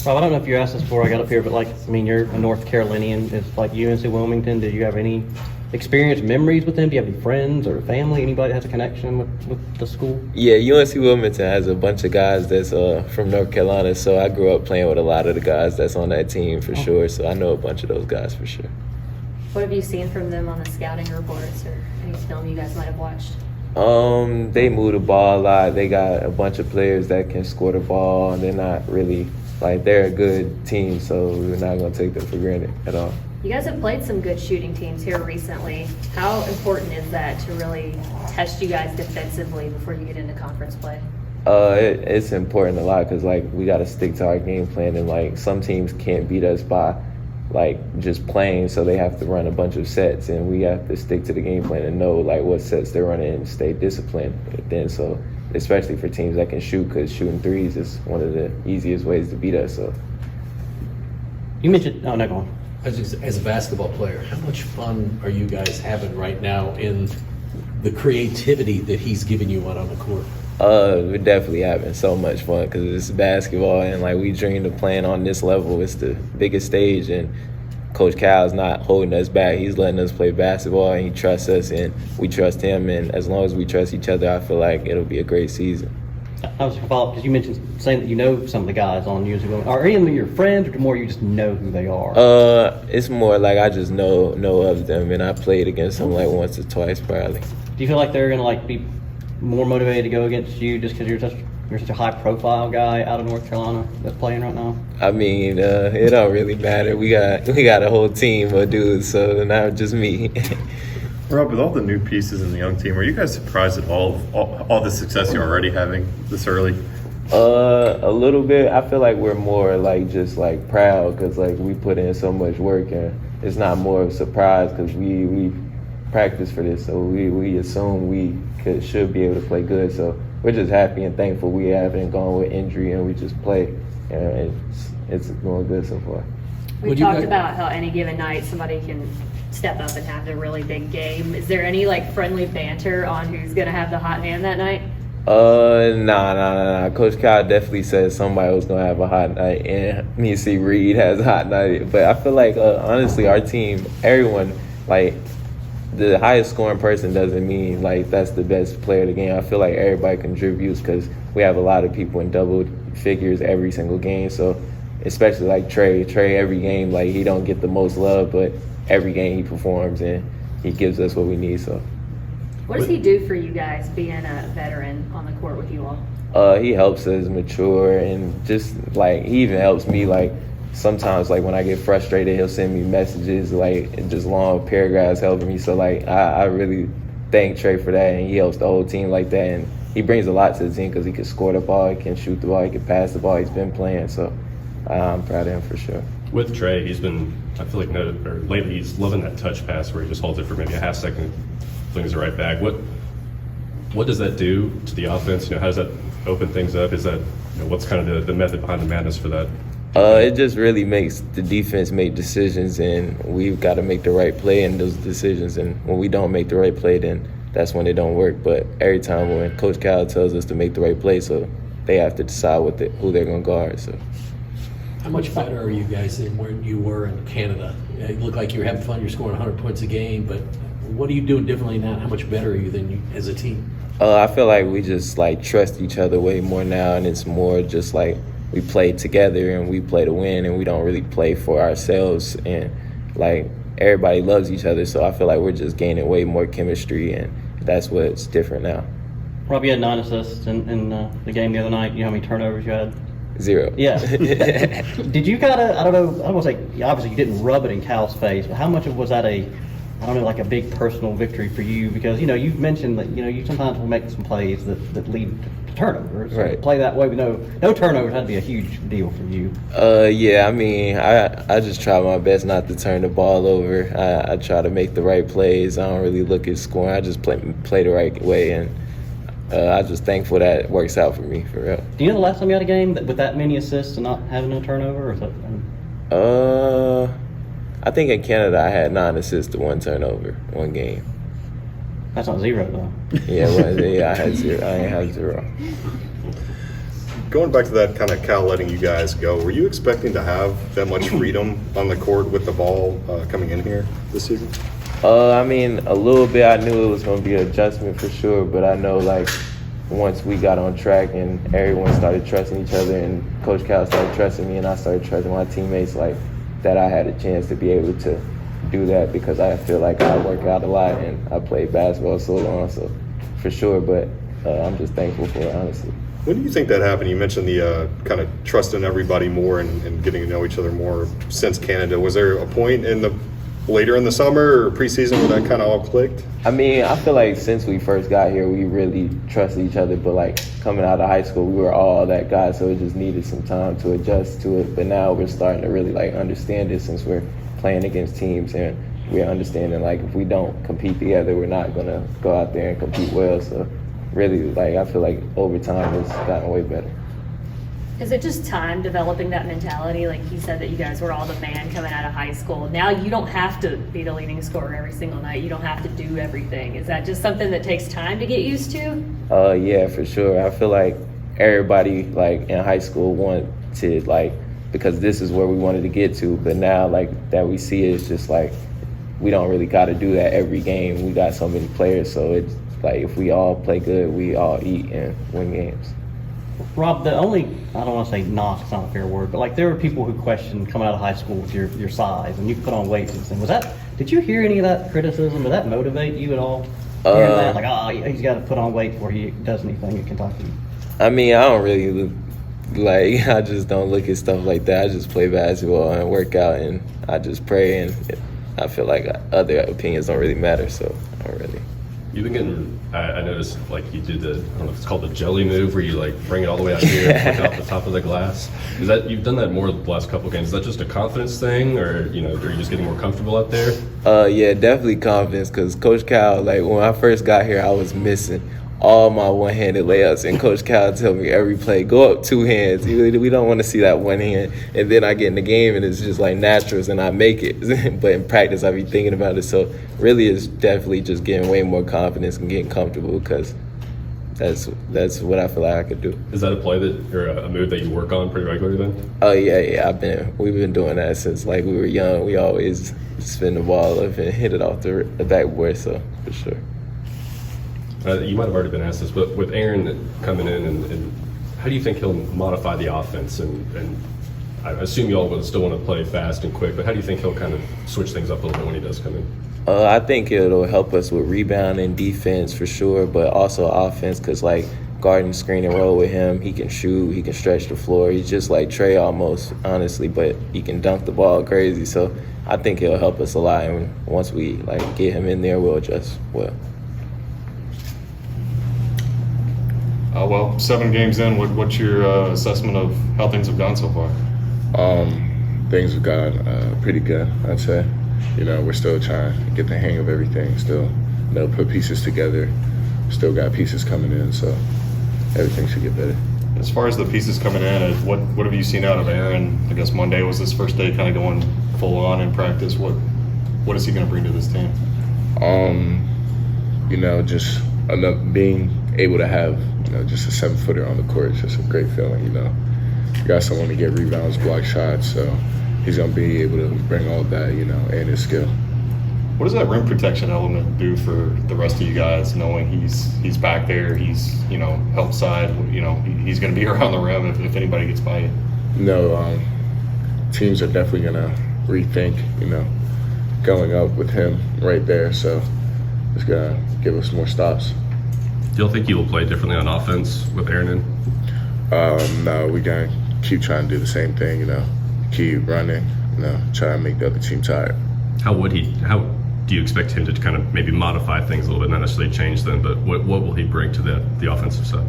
Rob, I don't know if you asked this before I got up here, but you're a North Carolinian. It's like UNC-Wilmington. Did you have any experience, memories with them? Do you have any friends or family, anybody that has a connection with the school? Yeah, UNC-Wilmington has a bunch of guys that's from North Carolina, so I grew up playing with a lot of the guys that's on that team for sure, so I know a bunch of those guys for sure. What have you seen from them on the scouting reports or any film you guys might have watched? They move the ball a lot. They got a bunch of players that can score the ball, and they're not really, they're a good team, so we're not going to take them for granted at all. You guys have played some good shooting teams here recently. How important is that to really test you guys defensively before you get into conference play? It's important a lot because, we got to stick to our game plan, and, some teams can't beat us by, just playing, so they have to run a bunch of sets, and we have to stick to the game plan and know, what sets they're running and stay disciplined. Then, so especially for teams that can shoot, because shooting threes is one of the easiest ways to beat us. So You mentioned, go on. As a basketball player, how much fun are you guys having right now in the creativity that he's giving you out on the court? We're definitely having so much fun because it's basketball, and we dreamed of playing on this level. It's the biggest stage, and Coach Cal's not holding us back. He's letting us play basketball, and he trusts us, and we trust him. And as long as we trust each other, I feel like it'll be a great season. I was going to follow up because you mentioned saying that you know some of the guys on UNC-Wilmington. Are any of them your friends, or more you just know who they are? It's more I just know of them, and I played against them once or twice probably. Do you feel like they're going to be more motivated to go against you just because you're such a high-profile guy out of North Carolina that's playing right now? I mean, it don't really matter. We got a whole team of dudes, so not just me. Rob, with all the new pieces in the young team, are you guys surprised at all the success you're already having this early? A little bit. I feel like we're more just proud because we put in so much work, and it's not more of a surprise because we practice for this, so we assume we should be able to play good. So we're just happy and thankful we haven't gone with injury, and we just play, and it's going good so far. We've talked about how any given night somebody can step up and have a really big game. Is there any friendly banter on who's gonna have the hot hand that night? Nah. Coach Kyle definitely said somebody was gonna have a hot night, and me and C. Reed has a hot night. But I feel honestly, our team, everyone, the highest scoring person doesn't mean that's the best player of the game. I feel like everybody contributes because we have a lot of people in double figures every single game. So especially Trey every game, he don't get the most love, but every game he performs and he gives us what we need. So what does he do for you guys being a veteran on the court with you all? He helps us mature, and just he even helps me sometimes when I get frustrated, he'll send me messages just long paragraphs helping me. So I really thank Trey for that, and he helps the whole team like that, and he brings a lot to the team because he can score the ball, he can shoot the ball, he can pass the ball. He's been playing, so I'm proud of him for sure. With Trey, he's been, I feel lately he's loving that touch pass where he just holds it for maybe a half second, flings it right back. What does that do to the offense? How does that open things up? Is that, what's kind of the method behind the madness for that? It just really makes the defense make decisions, and we've got to make the right play in those decisions. And when we don't make the right play, then that's when it don't work. But every time when Coach Cal tells us to make the right play, so they have to decide who they're going to guard. So. How much better are you guys than where you were in Canada? It looked like you were having fun. You're scoring 100 points a game, but what are you doing differently now? How much better are you than you as a team? I feel like we just trust each other way more now, and it's more just we play together and we play to win, and we don't really play for ourselves, and everybody loves each other. So I feel like we're just gaining way more chemistry, and that's what's different now. Rob, you had 9 assists in the game the other night. You know how many turnovers you had? 0. Yeah. Did you I don't know, I don't want to say, obviously you didn't rub it in Cal's face, but how much was that a big personal victory for you? Because, you've mentioned that, you sometimes will make some plays that lead to turnovers. So right. To play that way with no turnovers had to be a huge deal for you. Yeah, I mean, I just try my best not to turn the ball over. I try to make the right plays. I don't really look at scoring. I just play the right way, and I'm just thankful that it works out for me, for real. Do you know the last time you had a game with that many assists and not having no turnover? Or is that, I think in Canada I had 9 assists to 1 turnover, 1 game. That's not 0 though. Yeah, I had 0. I ain't have 0. Going back to that kind of Cal letting you guys go, were you expecting to have that much freedom on the court with the ball coming in here this season? I mean, a little bit. I knew it was going to be an adjustment for sure, but I know, like, once we got on track and everyone started trusting each other and Coach Cal started trusting me and I started trusting my teammates, like, that I had a chance to be able to do that because I feel like I work out a lot and I played basketball so long, so for sure, but I'm just thankful for it, honestly. When do you think that happened? You mentioned the kind of trusting everybody more and getting to know each other more since Canada. Was there a point later in the summer or preseason where that kind of all clicked? I mean, I feel like since we first got here, we really trusted each other. But, like, coming out of high school, we were all that guy, so it just needed some time to adjust to it. But now we're starting to really, like, understand it since we're playing against teams. And we're understanding, like, if we don't compete together, we're not going to go out there and compete well. So, really, like, I feel like over time it's gotten way better. Is it just time developing that mentality? Like he said that you guys were all the man coming out of high school. Now you don't have to be the leading scorer every single night. You don't have to do everything. Is that just something that takes time to get used to? Yeah, for sure. I feel like everybody, like, in high school wanted, like, because this is where we wanted to get to. But now, like, that we see it, it's just like we don't really got to do that every game. We got so many players, so it's like if we all play good, we all eat and win games. Rob, the only, I don't want to say knock, it's not a fair word, but like there were people who questioned coming out of high school with your size and you put on weight and things. Did you hear any of that criticism? Did that motivate you at all? Hearing that, like, he's got to put on weight before he does anything at Kentucky. I mean, I don't really like, I just don't look at stuff like that. I just play basketball and work out and I just pray and I feel like other opinions don't really matter, so I don't really. You've been getting, I noticed, like, you do the, I don't know if it's called the jelly move, where you, like, bring it all the way out here and flick off the top of the glass. Is that, you've done that more the last couple of games. Is that just a confidence thing, or, you know, are you just getting more comfortable out there? Yeah, definitely confidence, because Coach Cal, like, when I first got here, I was missing all my one-handed layups, and Coach Cal told me every play, go up two hands. We don't want to see that one hand. And then I get in the game, and it's just like naturals, and I make it. But in practice, I be thinking about it. So really, it's definitely just getting way more confidence and getting comfortable because that's what I feel like I could do. Is that a play that, or a move that you work on pretty regularly then? Oh yeah. We've been doing that since like we were young. We always spin the ball up and hit it off the backboard. So for sure. You might have already been asked this, but with Aaron coming in, and how do you think he'll modify the offense? And I assume you all will still want to play fast and quick, but how do you think he'll kind of switch things up a little bit when he does come in? I think it'll help us with rebound and defense for sure, but also offense because, like, guarding screen and roll with him, he can shoot, he can stretch the floor. He's just like Trey almost, honestly, but he can dunk the ball crazy. So I think he'll help us a lot, and once we, like, get him in there, we'll adjust well. Well, 7 games in, what's your assessment of how things have gone so far? Things have gone pretty good, I'd say. You know, we're still trying to get the hang of everything, still, you know, put pieces together. Still got pieces coming in, so everything should get better. As far as the pieces coming in, what have you seen out of Aaron? I guess Monday was his first day kind of going full on in practice. What is he going to bring to this team? You know, just being able to have, you know, just a 7-footer on the court. It's just a great feeling, you know. You got someone to get rebounds, block shots, so he's going to be able to bring all that, you know, and his skill. What does that rim protection element do for the rest of you guys, knowing he's back there, he's, you know, help side, you know, he's going to be around the rim if anybody gets by you? No, teams are definitely going to rethink, you know, going up with him right there, so it's going to give us more stops. Do you think you will play differently on offense with Aaron in? No, we got to keep trying to do the same thing, you know, keep running, you know, try to make the other team tired. How do you expect him to kind of maybe modify things a little bit, not necessarily change them, but what will he bring to the offensive side?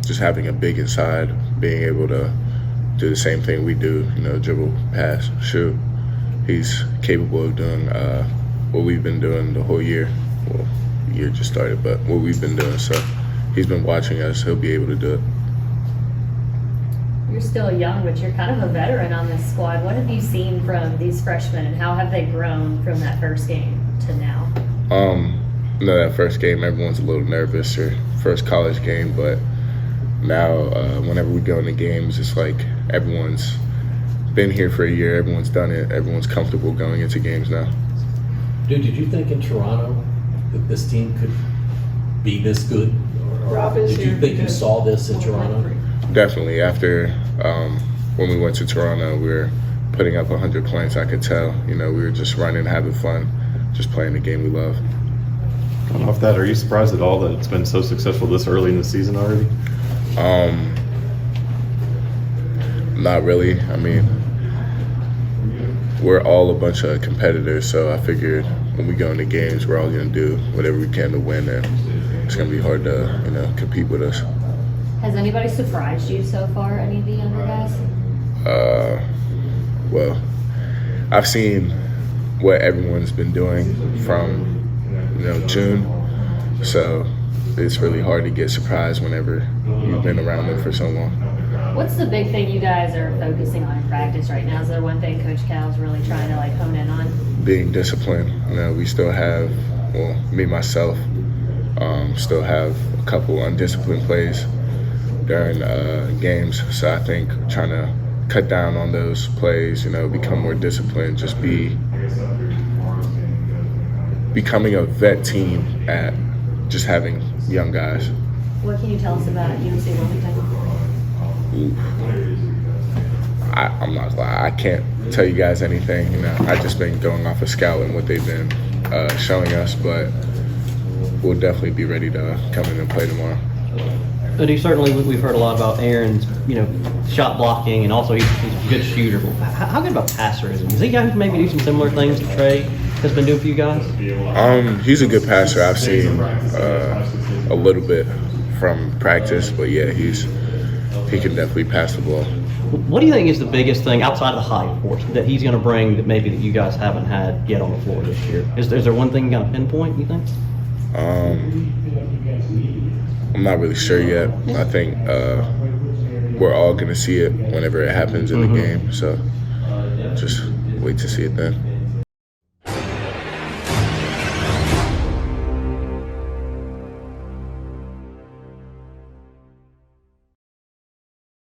Just having a big inside, being able to do the same thing we do, you know, dribble, pass, shoot. He's capable of doing what we've been doing the whole year. Well, the year just started, but what we've been doing. So he's been watching us. He'll be able to do it. You're still young, but you're kind of a veteran on this squad. What have you seen from these freshmen, and how have they grown from that first game to now? You know, that first game, everyone's a little nervous, or first college game, but now whenever we go into games, it's like everyone's been here for a year, everyone's done it, everyone's comfortable going into games now. Dude, did you think in Toronto that this team could be this good? Or did you think you saw this in Toronto? Definitely. After when we went to Toronto, we were putting up 100 points. I could tell, we were just running, having fun, just playing the game we love. Coming off that, are you surprised at all that it's been so successful this early in the season already? Not really. I mean, we're all a bunch of competitors, so I figured when we go into games, we're all going to do whatever we can to win, and it's going to be hard to, compete with us. Has anybody surprised you so far, any of the younger guys? Well, I've seen what everyone's been doing from, June, so it's really hard to get surprised whenever you've been around them for so long. What's the big thing you guys are focusing on in practice right now? Is there one thing Coach Cal's really trying to hone in on? Being disciplined. We still have, me, myself, still have a couple undisciplined plays during games. So I think trying to cut down on those plays, become more disciplined, just becoming a vet team at just having young guys. What can you tell us about UNC-Wilmington? I'm not gonna lie, I can't tell you guys anything. I've just been going off of scout and what they've been showing us, but we'll definitely be ready to come in and play tomorrow. But certainly we've heard a lot about Aaron's, shot blocking, and also he's a good shooter. How good of a passer is he? Is he a guy who maybe do some similar things that Trey has been doing for you guys? He's a good passer. I've seen a little bit from practice, but yeah, he can definitely pass the ball. What do you think is the biggest thing outside of the height, of course, that he's going to bring that maybe that you guys haven't had yet on the floor this year? Is there one thing you got to pinpoint, you think? I'm not really sure yet. I think we're all going to see it whenever it happens in the game. So just wait to see it then.